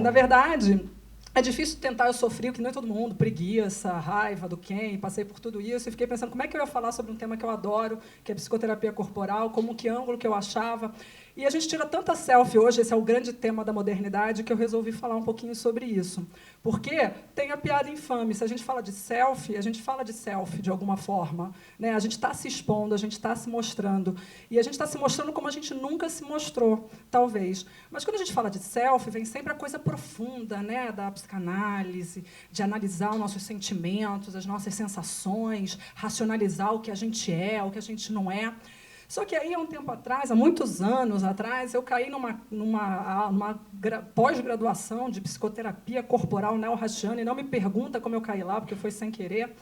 na verdade, é difícil tentar, eu sofri, que não é todo mundo, preguiça, raiva do quem, passei por tudo isso, e fiquei pensando como é que eu ia falar sobre um tema que eu adoro, que é psicoterapia corporal, como que ângulo que eu achava. E a gente tira tanta selfie hoje, esse é o grande tema da modernidade, que eu resolvi falar um pouquinho sobre isso. Porque tem a piada infame, se a gente fala de selfie, a gente fala de selfie de alguma forma. Né? A gente está se expondo, a gente está se mostrando. E a gente está se mostrando como a gente nunca se mostrou, talvez. Mas quando a gente fala de selfie, vem sempre a coisa profunda, né? Da psicanálise, de analisar os nossos sentimentos, as nossas sensações, racionalizar o que a gente é, o que a gente não é. Só que aí, há um tempo atrás, há muitos anos atrás, eu caí numa pós-graduação de psicoterapia corporal neo-Rashiana, e não me pergunta como eu caí lá, porque foi sem querer.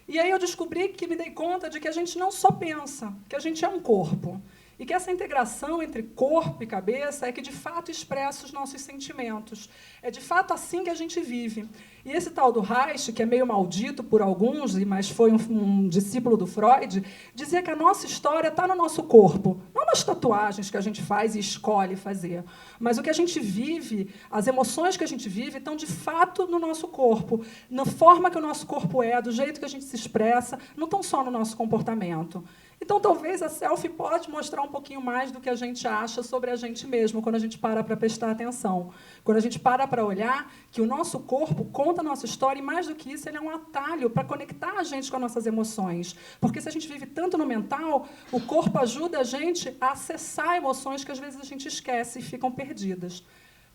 E aí eu descobri que me dei conta de que a gente não só pensa, que a gente é um corpo. E que essa integração entre corpo e cabeça é que, de fato, expressa os nossos sentimentos. É, de fato, assim que a gente vive. E esse tal do Reich, que é meio maldito por alguns, mas foi um discípulo do Freud, dizia que a nossa história está no nosso corpo. Não nas tatuagens que a gente faz e escolhe fazer. Mas o que a gente vive, as emoções que a gente vive, estão, de fato, no nosso corpo. Na forma que o nosso corpo é, do jeito que a gente se expressa, não estão só no nosso comportamento. Então, talvez a selfie pode mostrar um pouquinho mais do que a gente acha sobre a gente mesmo, quando a gente para prestar atenção. Quando a gente para olhar que o nosso corpo conta a nossa história, e, mais do que isso, ele é um atalho para conectar a gente com as nossas emoções. Porque, se a gente vive tanto no mental, o corpo ajuda a gente a acessar emoções que, às vezes, a gente esquece e ficam perdidas.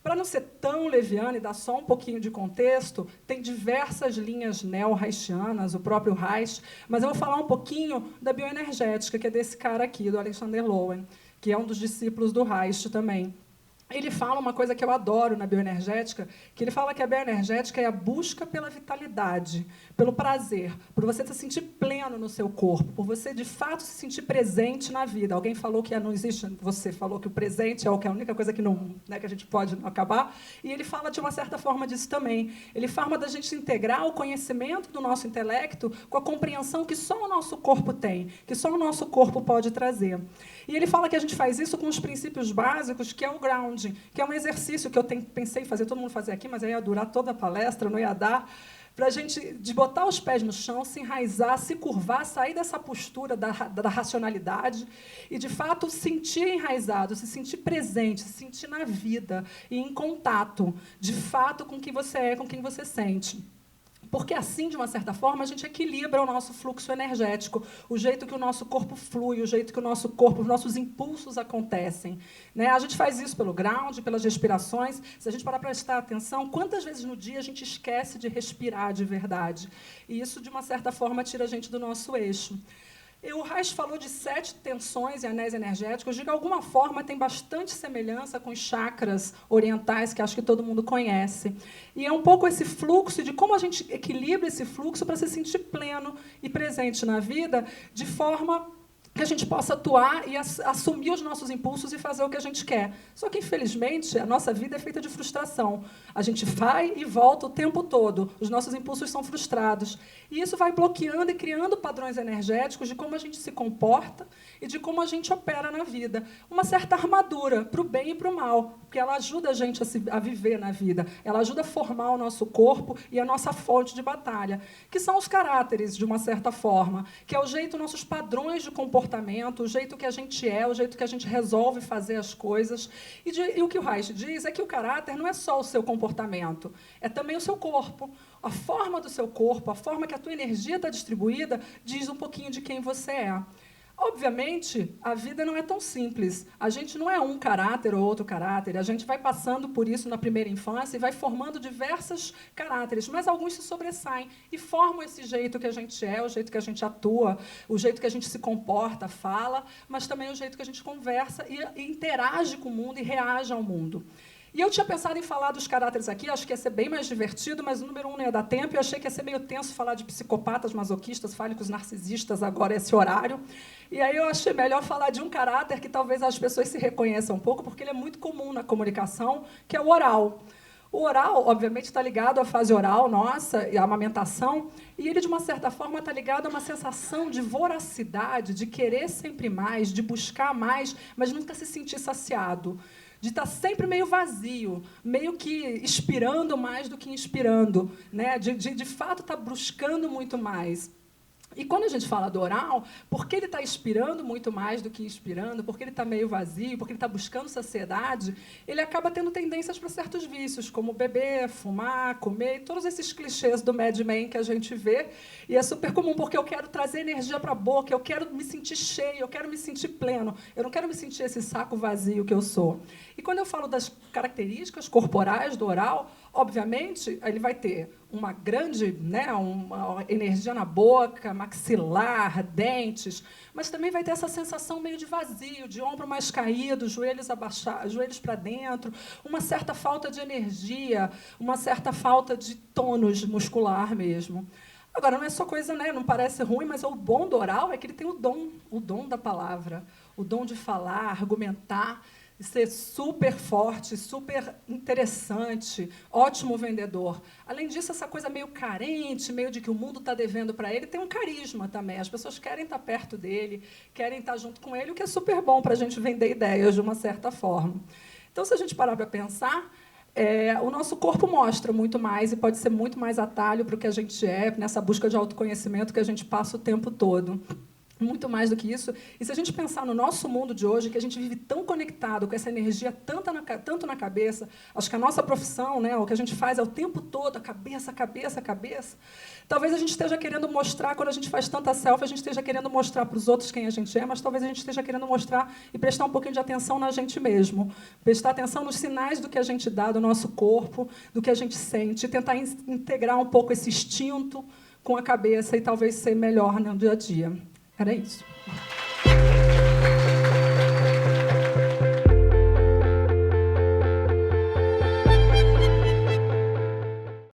Para não ser tão leviano e dar só um pouquinho de contexto, tem diversas linhas neo-reichianas, o próprio Reich, mas eu vou falar um pouquinho da bioenergética, que é desse cara aqui, do Alexander Lowen, que é um dos discípulos do Reich também. Ele fala uma coisa que eu adoro na bioenergética, que ele fala que a bioenergética é a busca pela vitalidade, pelo prazer, por você se sentir pleno no seu corpo, por você, de fato, se sentir presente na vida. Alguém falou que não existe, você falou que o presente é a única coisa que, não, né, que a gente pode não acabar, e ele fala, de uma certa forma, disso também. Ele fala da gente integrar o conhecimento do nosso intelecto com a compreensão que só o nosso corpo tem, que só o nosso corpo pode trazer. E ele fala que a gente faz isso com os princípios básicos, que é o grounding, que é um exercício que eu pensei em fazer, todo mundo fazer aqui, mas aí ia durar toda a palestra, não ia dar, para a gente de botar os pés no chão, se enraizar, se curvar, sair dessa postura da racionalidade e, de fato, sentir enraizado, se sentir presente, se sentir na vida e em contato, de fato, com quem você é, com quem você sente. Porque, assim, de uma certa forma, a gente equilibra o nosso fluxo energético, o jeito que o nosso corpo flui, o jeito que o nosso corpo, os nossos impulsos acontecem. Né? A gente faz isso pelo ground, pelas respirações. Se a gente parar para prestar atenção, quantas vezes no dia a gente esquece de respirar de verdade? E isso, de uma certa forma, tira a gente do nosso eixo. O Reich falou de 7 tensões e anéis energéticos. De alguma forma, tem bastante semelhança com os chakras orientais, que acho que todo mundo conhece. E é um pouco esse fluxo, de como a gente equilibra esse fluxo para se sentir pleno e presente na vida, de forma que a gente possa atuar e assumir os nossos impulsos e fazer o que a gente quer. Só que, infelizmente, a nossa vida é feita de frustração. A gente vai e volta o tempo todo. Os nossos impulsos são frustrados. E isso vai bloqueando e criando padrões energéticos de como a gente se comporta e de como a gente opera na vida. Uma certa armadura, para o bem e para o mal, porque ela ajuda a gente a viver na vida. Ela ajuda a formar o nosso corpo e a nossa fonte de batalha, que são os caráteres, de uma certa forma, que é o jeito, nossos padrões de comportamento, o jeito que a gente é, o jeito que a gente resolve fazer as coisas. E o que o Reich diz é que o caráter não é só o seu comportamento, é também o seu corpo. A forma do seu corpo, a forma que a tua energia está distribuída, diz um pouquinho de quem você é. Obviamente, a vida não é tão simples. A gente não é um caráter ou outro caráter. A gente vai passando por isso na primeira infância e vai formando diversos caráteres, mas alguns se sobressaem e formam esse jeito que a gente é, o jeito que a gente atua, o jeito que a gente se comporta, fala, mas também o jeito que a gente conversa e interage com o mundo e reage ao mundo. E eu tinha pensado em falar dos caráteres aqui, acho que ia ser bem mais divertido, mas o número 1 não ia dar tempo, e eu achei que ia ser meio tenso falar de psicopatas, masoquistas, fálicos, narcisistas, agora esse horário. E aí eu achei melhor falar de um caráter que talvez as pessoas se reconheçam um pouco, porque ele é muito comum na comunicação, que é o oral. O oral, obviamente, está ligado à fase oral nossa, e à amamentação, e ele, de uma certa forma, está ligado a uma sensação de voracidade, de querer sempre mais, de buscar mais, mas nunca se sentir saciado. de estar sempre meio vazio, meio que expirando mais do que inspirando, né? De fato estar buscando muito mais. E quando a gente fala do oral, porque ele está inspirando muito mais do que inspirando, porque ele está meio vazio, porque ele está buscando saciedade, ele acaba tendo tendências para certos vícios, como beber, fumar, comer, todos esses clichês do Mad Men que a gente vê. E é super comum, porque eu quero trazer energia para a boca, eu quero me sentir cheio, eu quero me sentir pleno, eu não quero me sentir esse saco vazio que eu sou. E quando eu falo das características corporais do oral, obviamente, ele vai ter uma grande, né, uma energia na boca, maxilar, dentes, mas também vai ter essa sensação meio de vazio, de ombro mais caído, joelhos abaixados, joelhos para dentro, uma certa falta de energia, uma certa falta de tônus muscular mesmo. Agora, não é só coisa, né, não parece ruim, mas o bom do oral é que ele tem o dom da palavra, o dom de falar, argumentar, ser super forte, super interessante, ótimo vendedor. Além disso, essa coisa meio carente, meio de que o mundo está devendo para ele, tem um carisma também. As pessoas querem estar perto dele, querem estar junto com ele, o que é super bom para a gente vender ideias de uma certa forma. Então, se a gente parar para pensar, o nosso corpo mostra muito mais e pode ser muito mais atalho para o que a gente é, nessa busca de autoconhecimento que a gente passa o tempo todo. Muito mais do que isso. E se a gente pensar no nosso mundo de hoje, que a gente vive tão conectado, com essa energia tanto na cabeça, acho que a nossa profissão, né, o que a gente faz é o tempo todo, a cabeça, talvez a gente esteja querendo mostrar, quando a gente faz tanta selfie, a gente esteja querendo mostrar para os outros quem a gente é, mas talvez a gente esteja querendo mostrar e prestar um pouquinho de atenção na gente mesmo, prestar atenção nos sinais do que a gente dá, do nosso corpo, do que a gente sente, tentar integrar um pouco esse instinto com a cabeça e talvez ser melhor no dia a dia. Era isso.